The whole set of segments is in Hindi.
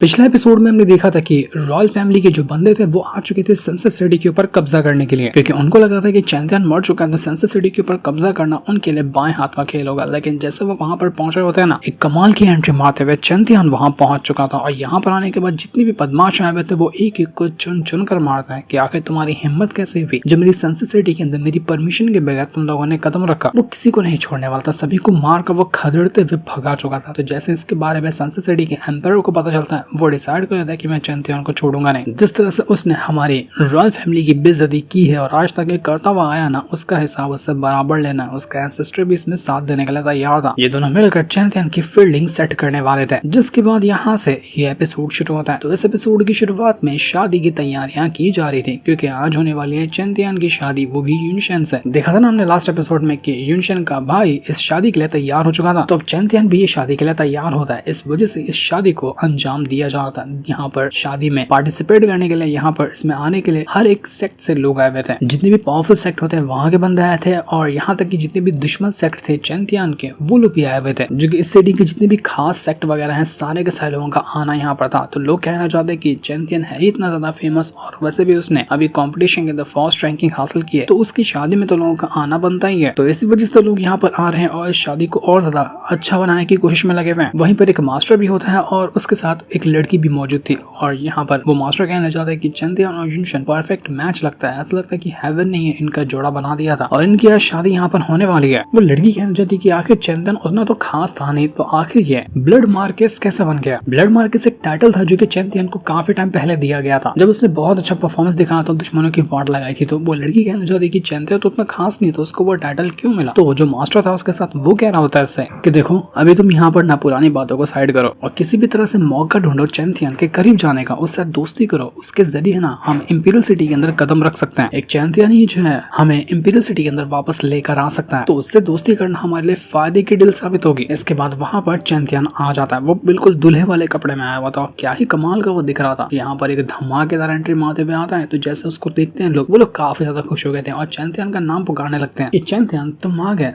पिछले एपिसोड में हमने देखा था कि रॉयल फैमिली के जो बंदे थे वो आ चुके थे सेंसर सिटी के ऊपर कब्जा करने के लिए, क्योंकि उनको लगा था कि चैंपियन मर चुका है तो सेंसर सिटी के ऊपर कब्जा करना उनके लिए बाएं हाथ का खेल होगा। लेकिन जैसे वो वहां पर पहुंच रहे होते हैं ना, एक कमाल की एंट्री मारते हुए चैंपियन वहां पहुंच चुका था। और यहाँ पर आने के बाद जितनी भी बदमाश आए हुए थे वो एक एक को चुन चुन कर मारता है कि आखिर तुम्हारी हिम्मत कैसे हुई जब मेरी सेंसर सिटी के अंदर मेरी परमिशन के बगैर तुम लोगों ने कदम रखा। वो किसी को नहीं छोड़ने वाला था, सभी को मार कर वो खदेड़ते हुए भगा चुका था। तो जैसे इसके बारे में सेंसर सिटी के एम्पायर को पता चलता है, वो डिसाइड कर कि मैं चैंपियन को छोड़ूंगा नहीं। जिस तरह से उसने हमारी रॉयल फैमिली की बेइज्जती की है और आज तक ये करता हुआ आया ना, उसका हिसाब उससे बराबर लेना है। उसका एंसेस्टर भी इसमें साथ देने के लिए तैयार था। ये दोनों मिलकर चैंपियन की फील्डिंग सेट करने वाले थे। जिसके बाद यहाँ से ये एपिसोड शुरू होता है। तो इस एपिसोड की शुरुआत में शादी की तैयारियां की जा रही थी, क्योंकि आज होने वाली है चैंपियन की शादी, वो भी यूनशन से। देखा था ना हमने लास्ट एपिसोड में कि यूनशन का भाई इस शादी के लिए तैयार हो चुका था, तो अब चैंपियन भी ये शादी के लिए तैयार होता है। इस वजह से इस शादी को अंजाम दिया जा रहा था। यहाँ पर शादी में पार्टिसिपेट करने के लिए, यहाँ पर इसमें आने के लिए हर एक सेक्ट से लोग आए हुए थे। जितने भी पावरफुल सेक्ट होते हैं वहां के बंदे आए थे, और यहाँ तक कि जितने भी दुश्मन सेक्ट थे चैंपियन के, वो लोग भी आए हुए थे। जो कि इस सिटी के जितने भी खास सेक्ट वगैरह हैं, सारे के सारे लोगों का आना यहाँ पर था। तो लोग कहना चाहते कि चैंपियन है इतना ज्यादा फेमस, और वैसे भी उसने अभी कॉम्पिटिशन के अंदर फर्स्ट रैंकिंग हासिल की है, तो उसकी शादी में तो लोगों का आना बनता ही है। तो इसी वजह से लोग यहाँ पर आ रहे हैं और इस शादी को और ज्यादा अच्छा बनाने की कोशिश में लगे हुए हैं। वहीं पर एक मास्टर भी होता है और उसके साथ एक लड़की भी मौजूद थी, और यहाँ पर वो मास्टर कहना चाहता है कि चैंपियन और यूनशन परफेक्ट मैच लगता है। ऐसा लगता है कि हेवन ने ही इनका जोड़ा बना दिया था और इनकी आज शादी यहाँ पर होने वाली है। वो लड़की कहना चाहती है कि आखिर चैंपियन उतना तो खास था नहीं, तो आखिर ये ब्लड मार्केस कैसे बन गया। ब्लड मार्केस एक टाइटल था जो कि चैंपियन को काफी टाइम पहले दिया गया था, जब उसने बहुत अच्छा परफॉर्मेंस दिखाया था, दुश्मनों की वाट लगाई थी। तो वो लड़की कहना चाहती है कि चैंपियन तो उतना खास नहीं, तो उसको वो टाइटल क्यों मिला। तो जो मास्टर था उसके साथ वो कह रहा होता है इससे कि देखो अभी तुम यहाँ पर ना पुरानी बातों को साइड करो और किसी भी तरह से मौका ढूंढो चैंपियन के करीब जाने का, उससे दोस्ती करो। उसके जरिए ना हम इंपीरियल सिटी के अंदर कदम रख सकते हैं। एक चैंपियन ही जो है हमें इंपीरियल सिटी के अंदर वापस लेकर आ सकता है, तो उससे दोस्ती करना हमारे लिए फायदे की डील साबित होगी। इसके बाद वहां पर चैंपियन आ जाता है। वो बिल्कुल दूल्हे वाले कपड़े में आया हुआ था, क्या ही कमाल का वो दिख रहा था। यहाँ पर एक धमाकेदार एंट्री मारते हुए आता है। तो जैसे उसको देखते हैं लोग, वो लोग काफी ज्यादा खुश हो गए थे और चैंपियन का नाम पुकारने लगते हैं कि चैंपियन तुम आ गए।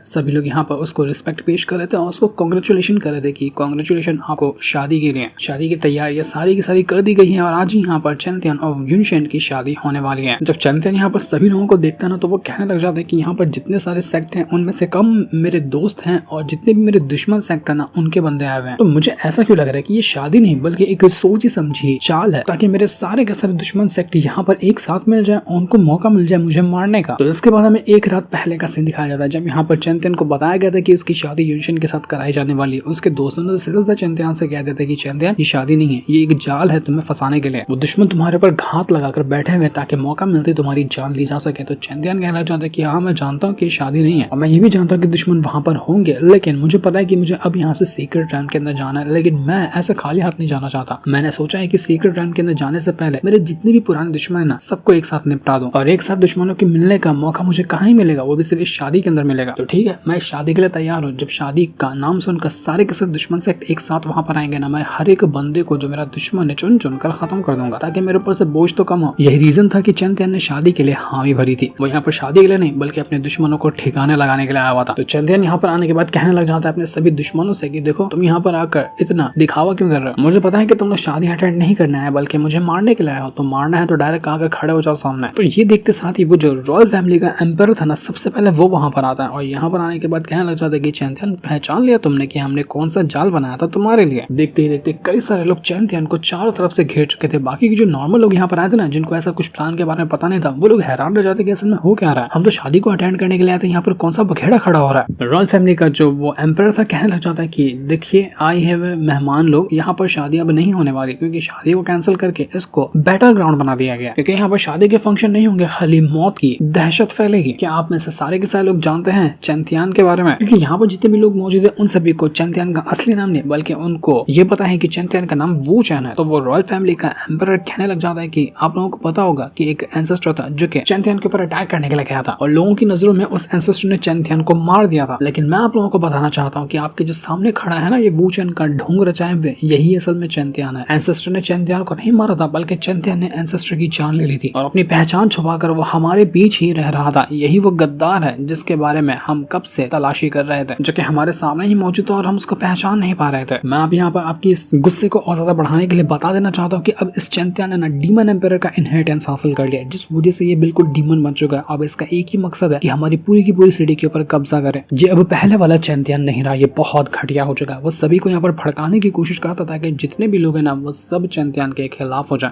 सभी लोग यहाँ पर उसको रिस्पेक्ट पेश कर रहे थे और उसको कांग्रेचुलेशन कर रहे थे कि कांग्रेचुलेशन आपको शादी के लिए। शादी की तैयारियां सारी की सारी कर दी गई है और आज यहाँ पर चैंपियन और यूनशन की शादी होने वाली है। जब चैंपियन यहाँ पर सभी लोगों को देखता है ना, तो वो कहने लग जाता है कि यहाँ पर जितने सारे सेक्ट हैं उनमें से कम मेरे दोस्त हैं और जितने भी मेरे दुश्मन सेक्ट है ना उनके बंदे आए हुए हैं। तो मुझे ऐसा क्यों लग रहा है कि ये शादी नहीं बल्कि एक सोची समझी चाल है, ताकि मेरे सारे के सारे दुश्मन सेक्ट यहाँ पर एक साथ मिल जाए और उनको मौका मिल जाए मुझे मारने का। तो इसके बाद हमें एक रात पहले का सीन दिखाया जाता है, जब यहाँ पर चैंपियन को बताया गया था कि उसकी शादी यूनशन के साथ कराई जाने वाली है। उसके दोस्तों ने सीधा चैंपियन से कह देते कि चैंपियन ये शादी नहीं है, ये एक जाल है तुम्हें फंसाने के लिए। वो दुश्मन तुम्हारे पर घात लगाकर बैठे हुए ताकि मौका मिलते तुम्हारी जान ली जा सके। तो चैंपियन कहना चाहता है कि हाँ मैं जानता हूँ कि शादी नहीं है और मैं ये भी जानता हूँ कि दुश्मन वहां पर होंगे, लेकिन मुझे पता है कि मुझे अब यहाँ से सीक्रेट रैम के अंदर जाना है। लेकिन मैं ऐसे खाली हाथ नहीं जाना चाहता। मैंने सोचा है कि सीक्रेट रैम के अंदर जाने से पहले मेरे जितने भी पुराने दुश्मन है ना सबको एक साथ निपटा दूं, और एक साथ दुश्मनों के मिलने का मौका मुझे कहाँ ही मिलेगा, वो भी सिर्फ इस शादी के अंदर मिलेगा। तो ठीक है, मैं इस शादी के लिए तैयार हूँ। जब शादी का नाम सुनकर सारे के सारे दुश्मन से एक साथ वहां पर आएंगे ना, मैं हर एक बंदे को जो मेरा दुश्मन है चुन चुन कर खत्म कर दूंगा, ताकि मेरे ऊपर से बोझ तो कम हो। यही रीजन था कि चैंपियन ने शादी के लिए हामी भरी थी। वो यहाँ पर शादी के लिए नहीं बल्कि अपने दुश्मनों को ठिकाने लगाने के लिए आया हुआ था। तो चैंपियन यहाँ पर आने के बाद कहने लग जाता है अपने सभी दुश्मनों से कि देखो तुम यहाँ पर आकर इतना दिखावा क्यों कर रहे हो। मुझे पता है कि तुम लोग शादी अटेंड नहीं करना है बल्कि मुझे मारने के लिए आए हो। तो मारना है तो डायरेक्ट आकर खड़े हो जाओ सामने। तो ये देखते साथ ही वो जो रॉयल फैमिली का एम्पायर था ना, सबसे पहले वो वहां पर आता है और यहाँ पर आने के बाद कहने लग जाता है कि चैंपियन पहचान लिया तुमने कि हमने कौन सा जाल बनाया था तुम्हारे लिए। देखते ही देखते कई सारे लोग चैंपियन को चारों तरफ से घेर चुके थे। बाकी के जो नॉर्मल लोग यहाँ पर आए थे ना, जिनको ऐसा कुछ प्लान के बारे में पता नहीं था, वो लोग हैरान रह जाते कि असल में हो क्या रहा है। हम तो शादी को अटेंड करने के लिए आए थे, यहाँ पर कौन सा बखेड़ा खड़ा हो रहा है। रॉयल फैमिली का जो वो एम्पायर था कहने लग जाता है कि देखिए आए हैं वे मेहमान लोग, यहाँ पर शादी अब नहीं होने वाली, क्योंकि शादी को कैंसिल करके इसको बैटल ग्राउंड बना दिया गया। क्योंकि यहाँ पर शादी के फंक्शन नहीं होंगे, खाली मौत की दहशत फैलेगी। क्या आप में से सारे के सारे लोग जानते हैं चैंपियन के बारे में? क्योंकि यहाँ पर जितने भी लोग मौजूद है उन सभी को चैंपियन का असली नाम नहीं बल्कि उनको ये पता है कि चैंपियन का नाम वू चैन है। तो वो रॉयल फैमिली का एम्पायर कहने लग जाता है कि आप लोगों को पता होगा कि एक एंसेस्टर था जो कि चैंपियन के ऊपर अटैक करने के लिए गया था और लोगों की नजरों में उस एंसेस्टर ने चैंपियन को मार दिया था। लेकिन मैं आप लोगों को बताना चाहता हूँ कि आपके जो सामने खड़ा है ना, ये वू चैन का ढोंग रचाए हुए यही असल में चैंपियन है। एंसेस्टर ने चैंपियन को नहीं मारा था बल्कि चैंपियन ने एंसेस्टर की जान ले ली थी और अपनी पहचान छुपाकर वो हमारे बीच ही रह रहा था। यही वो गद्दार है जिसके बारे में हम हम कब से तलाशी कर रहे थे, जो कि हमारे सामने ही मौजूद था और हम उसको पहचान नहीं पा रहे थे। मैं अब यहाँ पर आपकी इस गुस्से को और ज्यादा बढ़ाने के लिए बता देना चाहता हूँ कि अब इस चैंपियन ने ना डीमन एम्पायर का इनहेरिटेंस हासिल कर लिया, जिस वजह से ये बिल्कुल डीमन बन चुका है। अब इसका एक ही मकसद है कि हमारी पूरी की पूरी सिटी के ऊपर कब्जा करे। ये अब पहले वाला चैंपियन नहीं रहा, ये बहुत घटिया हो चुका है। वो सभी को यहाँ पर भड़काने की कोशिश करता था कि जितने भी लोग हैं ना वो सब चैंपियन के खिलाफ हो जाए।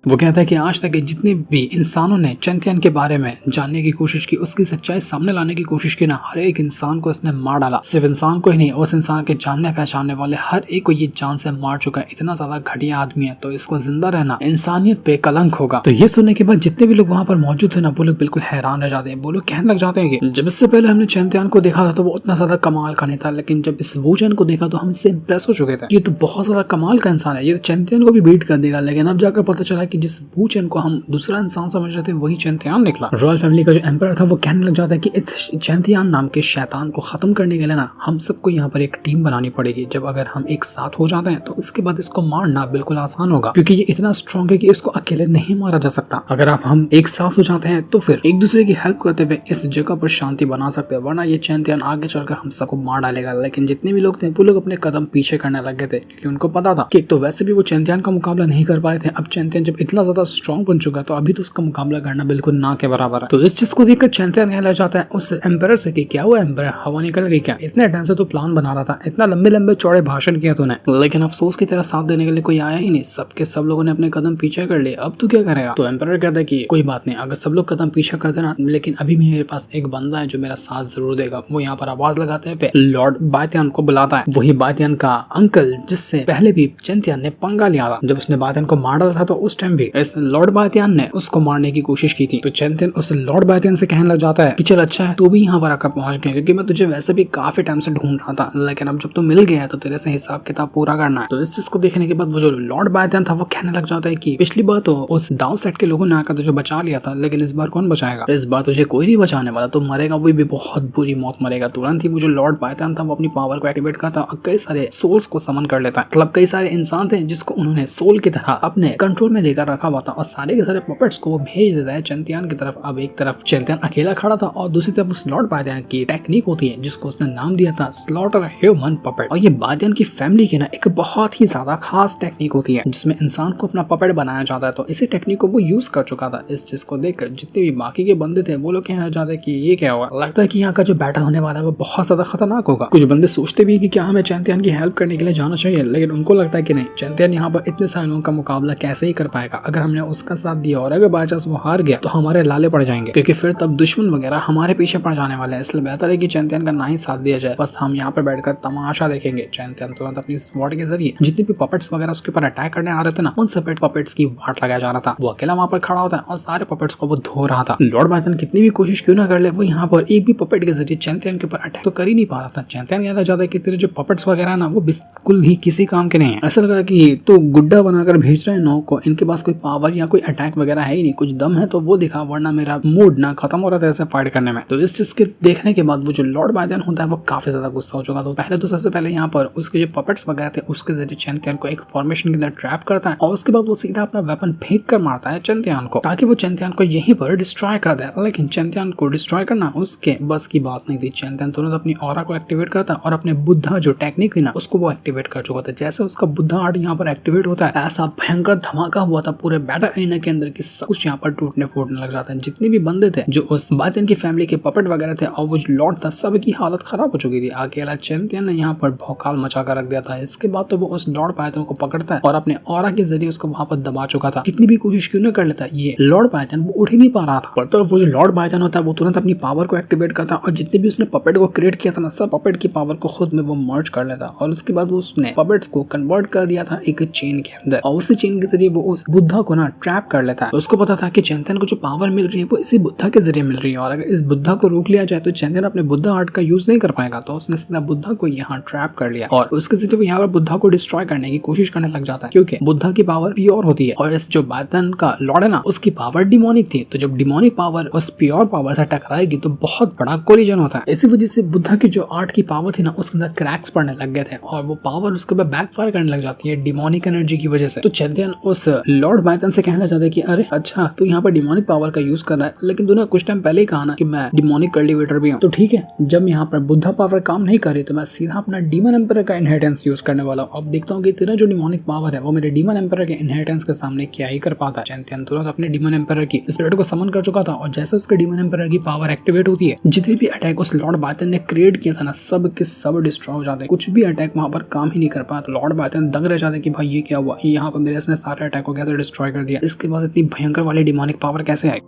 वो कहता है कि आज तक जितने भी इंसानों ने चैंपियन के बारे में जानने की कोशिश की, उसकी सच्चाई सामने लाने की कोशिश की ना, हर एक इंसान को इसने मार डाला। सिर्फ इंसान को ही नहीं, उस इंसान के जानने पहचानने वाले हर एक को ये जान से मार चुका है। इतना ज्यादा घटिया आदमी है, तो इसको जिंदा रहना इंसानियत पे कलंक होगा। तो ये सुनने के बाद जितने भी लोग वहाँ पर मौजूद थे ना, वो लोग बिल्कुल हैरान रह जाते हैं। वो लोग कहने लग जाते हैं कि जब इससे पहले हमने चैंपियन को देखा था तो वो उतना ज्यादा कमाल का नहीं था, लेकिन जब इस वूचन को देखा तो हम इससे इंप्रेस हो चुके थे। ये तो बहुत ज्यादा कमाल का इंसान है, ये चैंपियन को भी बीट कर देगा। लेकिन अब जाकर पता चला कि जिस वूचन हम दूसरा इंसान समझ रहे थे वही चैंपियन निकला। रॉयल फैमिली का जो एम्पायर था वो कहने लग जाता है कि इस चैंपियन नाम के शैतान को खत्म करने के लिए ना हम सबको यहाँ पर एक टीम बनानी पड़ेगी। जब अगर हम एक साथ हो जाते हैं तो इसके बाद इसको मारना बिल्कुल आसान होगा, क्योंकि ये इतना स्ट्रॉन्ग है कि इसको अकेले नहीं मारा जा सकता। अगर हम एक साथ हो जाते हैं तो फिर एक दूसरे की हेल्प करते हुए इस जगह पर शांति बना सकते हैं, वरना ये चैंपियन आगे चलकर हम सबको मार डालेगा। लेकिन जितने भी लोग थे वो लोग अपने कदम पीछे करने लगे थे, क्योंकि उनको पता था कि तो वैसे भी वो चैंपियन का मुकाबला नहीं कर पा रहे थे। अब चैंपियन जब इतना ज्यादा स्ट्रॉन्ग बन चुका है तो अभी तो उसका मुकाबला करना बिल्कुल ना के बराबर है। तो इस चीज को देखकर चैंपियन कहना जाता है उस एम्पायर से कि क्या हुआ एम्पायर, हवा निकल गई क्या? इतने टाइम से तो प्लान बना रहा था, इतना लंबे लंबे चौड़े भाषण किया तूने, लेकिन अफसोस की तरह साथ देने के लिए कोई आया ही नहीं। सबके सब लोगों ने अपने कदम पीछे कर लिए, अब तू क्या करेगा? तो एम्पायर कहता है कि कोई बात नहीं, अगर सब लोग कदम पीछे कर देना, लेकिन अभी मेरे पास एक बंदा है जो मेरा साथ जरूर देगा। वो यहाँ पर आवाज लगाते हैं, लॉर्ड बायतियन को बुलाता है। वही बायतियन का अंकल जिससे पहले भी चैंपियन ने पंगा लिया था। जब उसने बायतियन को मार डाला था तो उस टाइम भी इस लॉर्ड बायतियन ने उसको मारने की कोशिश की थी। तो चैंपियन उस लॉर्ड बायतियन से कहने लग जाता है कि चल अच्छा है तू भी यहाँ पर आकर पहुंच गया, क्योंकि मैं तुझे वैसे भी काफी टाइम से ढूंढ रहा था, लेकिन अब जब तू मिल गया है तो तेरे से हिसाब किताब पूरा करना है। तो इस चीज को देखने के बाद वो जो लॉर्ड बायतियन था वो कहने लग जाता है कि पिछली बार तो उस डाउ सेट के लोगों ने आकर तुझे बचा लिया था, लेकिन इस बार कौन बचाएगा? इस बार तुझे कोई नहीं बचाने वाला, तो मरेगा वो भी बहुत बुरी मौत मरेगा। तुरंत ही वो जो लॉर्ड बायतियन था वो अपनी पावर को एक्टिवेट करता और कई सारे सोल्स को समन कर लेता है। मतलब कई सारे इंसान थे जिसको उन्होंने सोल की तरह अपने कंट्रोल में लेकर रखा हुआ था, और सारे के सारे पपेट्स को वो भेज देता है चैंपियन की तरफ। अब एक तरफ चैंपियन अकेला खड़ा था और दूसरी तरफ उस लॉर्ड बायतियन की टेक्निक होती है जिसको उसने नाम दिया था स्लॉटर ह्यूमन पपेट। और ये बायतियन की फैमिली की ना एक बहुत ही ज्यादा खास टेक्निक होती है जिसमें इंसान को अपना पपेट बनाया जाता है। तो इसी टेक्निक को वो यूज कर चुका था। इस चीज को देखकर जितने भी बाकी के बंदे थे वो लोग कहना चाहते कि ये क्या हुआ, लगता है कि यहाँ का जो बैटल होने वाला है वो बहुत ज्यादा खतरनाक होगा। कुछ बंदे सोचते भी कि क्या हमें चैंपियन की हेल्प करने के लिए जाना चाहिए, लेकिन उनको लगता है कि नहीं, चैंपियन यहाँ पर इतने सारे लोगों का मुकाबला कैसे ही कर पाएगा। अगर हमने उसका साथ दिया और अगर बाय चांस वो हार गया तो हमारे लाले पड़ जाएंगे, क्योंकि फिर तब दुश्मन वगैरह हमारे पीछे पड़ जाने वाले हैं। इसलिए बेहतर है कि चैंपियन का ना ही साथ दिया जाए, बस हम यहाँ पर बैठकर तमाशा देखेंगे। चैंपियन तुरंत अपनी स्वॉर्ड के जरिए जितने भी पपेट्स वगैरह उसके ऊपर अटैक करने आ रहे थे ना, उन सब पपेट्स की वाट लगाया जा रहा था। वो अकेला वहां पर खड़ा होता है और सारे पपेट्स को वो धो रहा था। लॉर्ड बायतियन कितनी भी कोशिश क्यों ना कर ले, वो यहाँ पर एक भी पपेट के जरिए चैंपियन के ऊपर अटैक तो कर ही नहीं पा रहा था। चैंपियन कहना चाहता है कि तेरे जो पपेट्स वगैरह ना वो बिल्कुल ही किसी काम के नहीं है। ऐसा लग रहा है कि तो गुड्डा बनाकर भेज रहे हैं नौ को, इनके पास कोई पावर या कोई अटैक वगैरह है ही नहीं। कुछ दम है तो वो दिखा, वरना मेरा मूड ना खत्म हो रहा था ऐसे फाइट करने में। तो इस चीज के देखने के बाद वो जो लॉर्ड बायतियन होता है वो काफी ज्यादा गुस्सा हो चुका। तो पहले तो सबसे पहले यहाँ पर उसके जो पपेट्स वगैरह थे उसके जरिए चैंपियन को एक फॉर्मेशन के अंदर ट्रैप करता है, और उसके बाद वो सीधा अपना वेपन फेंक कर मारता है चैंपियन को, ताकि वो चैंपियन को यहीं पर डिस्ट्रॉय कर दे। लेकिन चैंपियन को डिस्ट्रॉय करना उसके बस की बात नहीं थी। चैंपियन तुरंत अपनी ऑरा को एक्टिवेट करता और अपने बुद्धा जो टेक्निक थी ना उसको वो एक्टिवेट कर चुका था। जैसे उसका बुद्धा आर्ट यहाँ पर एक्टिवेट होता है, ऐसा भयंकर धमाका हुआ था पूरे बैटल एरिना के अंदर कि सब कुछ यहाँ पर टूटने फूटने लग जाता है। जितने भी बंदे थे जो उस बायतियन की फैमिली के पपेट वगैरह थे और वो लॉर्ड था, सबकी हालत खराब हो चुकी थी। अकेला चैंपियन ने यहाँ पर भौकाल मचा कर रख दिया था। इसके बाद तो वो उस लॉर्ड बायतियन को पकड़ता है और अपने ऑरा के जरिए उसको वहां पर दबा चुका था। कितनी भी कोशिश क्यों न कर लेता, ये लॉर्ड बायतियन वो उठ ही नहीं पा रहा था। पर तो वो जो लॉर्ड बायतियन होता है वो तुरंत अपनी पावर को एक्टिवेट करता और जितने भी उसने पपेट को क्रिएट किया था ना, सब पपेट की पावर को खुद में वो मर्ज कर लेता। और उसके बाद वो उसने पपेट्स को कन्वर्ट कर दिया था एक चेन के अंदर, और उसी चेन के जरिए वो उस बुद्धा को ना ट्रैप कर लेता है। उसको पता था कि चैंपियन को जो पावर मिल रही है वो इसी बुद्धा के जरिए मिल रही है, और अगर इस बुद्धा को रोक लिया जाए तो चैंपियन अपने बुद्धा आर्ट का यूज नहीं कर पाएगा। तो उसने सीधा बुद्धा को यहाँ ट्रैप कर लिया और उसके जरिए वो यहाँ पर बुद्धा को डिस्ट्रॉय करने की कोशिश करने लग जाता है, क्योंकि बुद्धा की पावर प्योर होती है और इस जो बायतियन का लॉर्ड है ना उसकी पावर डिमोनिक थी। तो जब डिमोनिक पावर उस प्योर पावर से टकराएगी तो बहुत बड़ा कोलिजन होता है। इसी वजह से बुद्धा की जो आर्ट की पावर थी ना उसके अंदर क्रैक्स पड़ने लग गए थे और वो पावर उसके बाद बैकफायर करने लग जाती है डिमोनिक एनर्जी की वजह से। तो चैंपियन उस लॉर्ड बायतन से कहना चाहता है कि अरे अच्छा तू यहाँ पर डिमोनिक पावर का यूज कर रहा है, लेकिन तूने कुछ टाइम पहले ही कहा ना कि मैं डिमोनिक कल्टिवेटर भी हूँ। तो ठीक है, जब यहाँ पर बुद्धा पावर काम नहीं करे तो मैं सीधा अपना डीमन एम्पायर का इनहेरिटेंस यूज करने वाला हूँ। अब देखता हूँ कि तेरा जो डिमोनिक पावर है वो मेरे डीमन एम्पायर के इनहेरिटेंस के सामने क्या ही कर पाता है। चैंपियन तुरंत अपने डीमन एम्पायर की स्पिरिट को समन कर चुका था और जैसे उसके डीमन एम्पायर की पावर एक्टिवेट होती है, जितने भी अटैक उस लॉर्ड बायतन ने क्रिएट किया था ना, सब के सब डिस्ट्रॉय हो जाते हैं। कुछ भी अटैक वहां पर काम ही नहीं कर पाया। तो लॉर्ड बायतन दंग रह जाते कि भाई ये क्या हुआ, यहाँ पर मेरे से सारे अटैक को कैसे डिस्ट्रॉय कर दिया, इसके पास इतनी भयंकर वाली डिमोनिक पावर कैसे आई।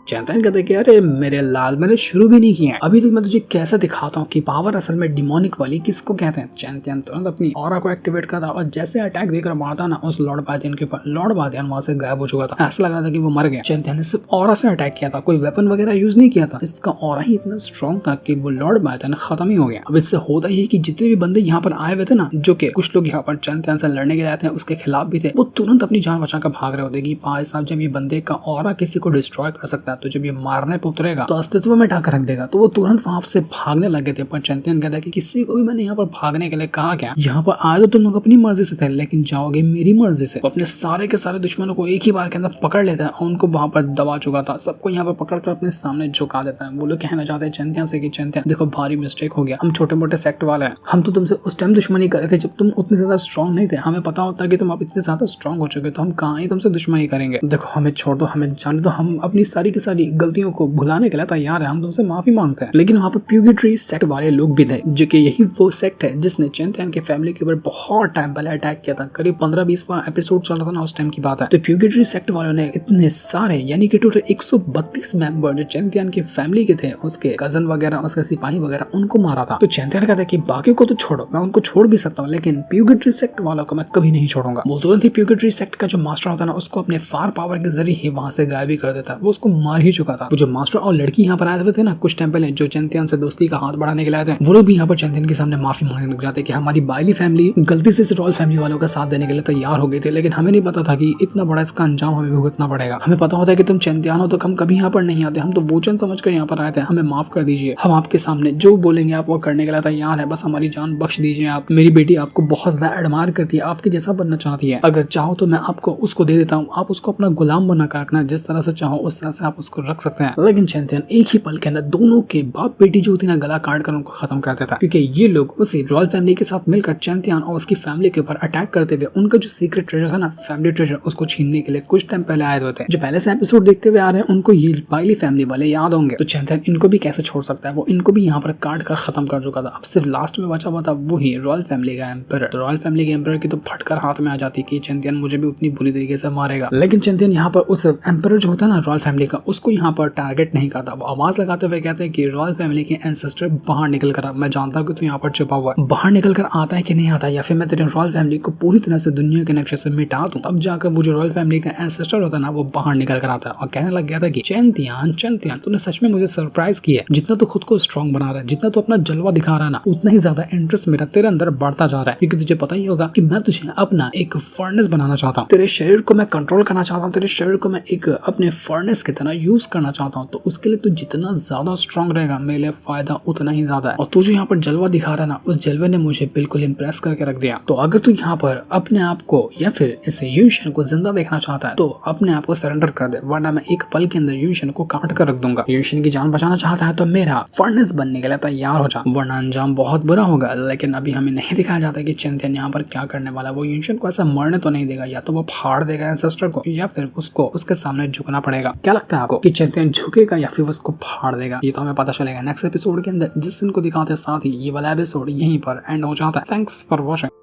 चैंपियन कहते कि अरे मेरे लाल मैंने शुरू भी नहीं किया है, अभी तक मैं तुझे कैसे दिखाता हूँ कि पावर असल में डिमोनिक वाली किसको कहते हैं। चैंपियन तुरंत अपनी ऑरा को एक्टिवेट करता और जैसे अटैक देकर मारता ना उस लॉर्ड बायतन के ऊपर, लॉर्ड बायतन वहां से गायब हो चुका था। ऐसा लग रहा था कि वो मर गया। चैंपियन ने सिर्फ ऑरा से अटैक किया था, कोई वेपन वगैरह यूज नहीं किया था। इसका ऑरा ही इतना स्ट्रॉन्ग था कि वो लॉर्ड बायतन खत्म ही हो गया। अब इससे होता ही कि जितने भी बंदे यहाँ पर आए हुए थे ना, जो कि कुछ लोग यहाँ पर चैंपियन से लड़ने के लिए आए थे, उसके खिलाफ भी थे, वो तुरंत अपनी जान बचाकर भाग रहे होते कि भाई साहब जब ये बंदे का ऑरा किसी को डिस्ट्रॉय कर सकता है तो जब ये मारने उतरेगा तो अस्तित्व में ढाकर रख देगा। तो वो तुरंत वहां से भागने लगे थे। पर चैंपियन कहता है कि किसी को भी मैंने यहाँ पर भागने के लिए कहा क्या, यहाँ पर आए तो तुम लोग अपनी मर्जी से थे लेकिन जाओगे मेरी मर्जी से। अपने सारे के सारे दुश्मनों को एक ही बार के अंदर पकड़ लेता है और उनको वहां पर दबा चुका था। सबको यहाँ पर पकड़कर अपने सामने झुका देता है। वो लोग कहना चाहते हैं चैंपियन से कि चैंपियन देखो भारी मिस्टेक हो गया, हम छोटे मोटे सेक्ट वाले हैं, हम तो तुमसे उस टाइम दुश्मनी कर रहे थे जब तुम उतने ज्यादा स्ट्रॉन्ग नहीं थे। हमें पता होता कि तुम अब इतने ज्यादा स्ट्रॉन्ग हो चुके तो हम कहाँ ही तुमसे दुश्मनी करेंगे। देखो हमें छोड़ दो, हमें जाने दो, हम अपनी सारी की सारी गलतियों को भुलाने के लिए तैयार है, हम तुमसे माफी मांगते हैं। लेकिन वहाँ पर प्यूगेट्री सेक्ट वाले लोग भी थे, जो कि यही वो सेक्ट है जिसने चैंपियन के फैमिली के ऊपर बहुत टाइम पहले अटैक किया था। करीब 15-20 एपिसोड चल रहा था ना उस टाइम की बात है। तो प्यूगेट्री सेक्ट वालों ने इतने सारे यानी कि टोटल 132 मेंबर जो चैंपियन की फैमिली के थे, उसके कजन वगैरह, उसके सिपाही वगैरह, उनको मारा था। तो चैंपियन कहता है कि बाकी को तो छोड़ो, मैं उनको छोड़ भी सकता हूँ लेकिन प्यूगेट्री सेक्ट वालों को मैं कभी नहीं छोड़ूंगा। वो तुरंत ही प्यूगेट्री सेक्ट का जो मास्टर होता है ना, उसको अपने फार पावर के जरिए ही वहां से गायब भी कर देता है। वो उसको मार ही चुका था। वो जो मास्टर और लड़की यहाँ पर आए हुए थे ना कुछ टाइम पहले, जो चैंपियन से दोस्ती का हाथ बढ़ाने के लिए आए थे, वो लोग भी यहाँ पर चैंपियन के सामने माफी मांगने लग जाते कि हमारी बाइली फैमिली गलती से इस रॉयल फैमिली वालों का साथ देने के लिए तैयार हो गई थी, लेकिन हमें नहीं पता था कि इतना बड़ा इसका अंजाम हमें भुगतना पड़ेगा। हमें पता होता है कि तुम चैंपियन हो तो हम कभी यहाँ पर नहीं आते, हम तो वोचन समझकर यहाँ पर आए थे, हमें माफ कर दीजिए। हम आपके सामने जो बोलेंगे आप वो करने के लिए तैयार है, बस हमारी जान बख्श दीजिए आप। मेरी बेटी आपको बहुत ज्यादा एडमायर करती है, आपके जैसा बनना चाहती है, अगर चाहो तो मैं आपको उसको दे देता हूँ, आप उसको अपना गुलाम बनाकर रखना, जिस तरह से चाहो उस तरह से आप उसको रख सकते हैं। लेकिन चैंपियन एक ही पल के अंदर दोनों के बाप बेटी जो होती ना गला काट कर उनको खत्म कर देता, क्योंकि ये लोग उसी रॉयल फैमिली के साथ मिलकर चैंपियन और उसकी फैमिली के ऊपर अटैक करते हुए उनका जो सीक्रेट ट्रेजर है ना, फैमिली ट्रेजर, उसको छीनने के लिए कुछ टाइम पहले आए हुए थे। जो पहले से एपिसोड देखते हुए आ रहे हैं उनको ये बाइली फैमिली वाले याद होंगे। तो चैंपियन इनको भी कैसे छोड़ सकता है, वो इनको भी यहाँ पर काट कर खत्म कर चुका था। अब सिर्फ लास्ट में बचा हुआ था वही रॉयल फैमिली का एम्पायर। तो रॉयल फैमिली के एम्पायर की तो फटकर हाथ में आ जाती कि चैंपियन मुझे भी उतनी बुरी तरीके से मारेगा। लेकिन चैंपियन यहाँ पर उस एम्पायर जो होता है ना रॉयल फैमिली का, उसको यहाँ पर टारगेट नहीं करता। वो आवाज लगाते हुए कहते हैं कि रॉयल फैमिली के एंसेस्टर बाहर निकल कर, मैं जानता हूँ कि तू यहाँ पर छुपा हुआ है, बाहर निकल कर आता है कि नहीं आता, या फिर मैं तेरे रॉयल फैमिली को पूरी तरह से दुनिया के नक्शे से मिटा दूं। तब जाकर वो जो रॉयल फैमिली का एंसेस्टर होता है ना, वो बाहर निकल कर आता है और कहने लग गया था कि चैंपियन तूने सच में मुझे सरप्राइज किया। जितना तू खुद को स्ट्रॉन्ग बना रहा है, जितना तू अपना जलवा दिखा रहा है ना, उतना ही ज्यादा इंटरेस्ट मेरा तेरे अंदर बढ़ता जा रहा है, क्योंकि तुझे पता ही होगा कि मैं तुझे अपना एक फर्नेस बनाना चाहता हूँ, तेरे शरीर को मैं कंट्रोल करना चाहता हूँ, तेरे शरीर को मैं एक अपने फर्नेस की तरह यूज करना चाहता हूँ। तो उसके लिए तू जितना ज्यादा स्ट्रॉन्ग रहेगा मेरे लिए फायदा उतना ही ज्यादा है। और तू जो यहाँ पर जलवा दिखा रहा है ना, उस जलवे ने मुझे बिल्कुल इंप्रेस करके रख दिया। तो अगर तू यहाँ पर अपने आप को या फिर इस यूशन को जिंदा देखना चाहता है तो अपने आप को सरेंडर कर दे, वरना मैं एक पल के अंदर यूशन को काट कर रख दूंगा। यूशन की जान बचाना चाहता है तो मेरा फर्नेस बनने के लिए तैयार हो जा, वरना अंजाम बहुत बुरा होगा। लेकिन अभी हमें नहीं दिखाया जाता कि चैंपियन यहाँ पर क्या करने वाला है। वो यूशन को ऐसा मरने तो नहीं देगा, या तो वो फाड़ देगा एंसेस्टर को, या फिर उसको उसके सामने झुकना पड़ेगा। क्या लगता है आपको कि चैंपियन झुकेगा या फिर उसको फाड़ देगा? ये तो हमें पता चलेगा नेक्स्ट एपिसोड के अंदर, जिस दिन को दिखाते साथ ही ये वाला एपिसोड यहीं पर एंड हो जाता है। Thanks for watching.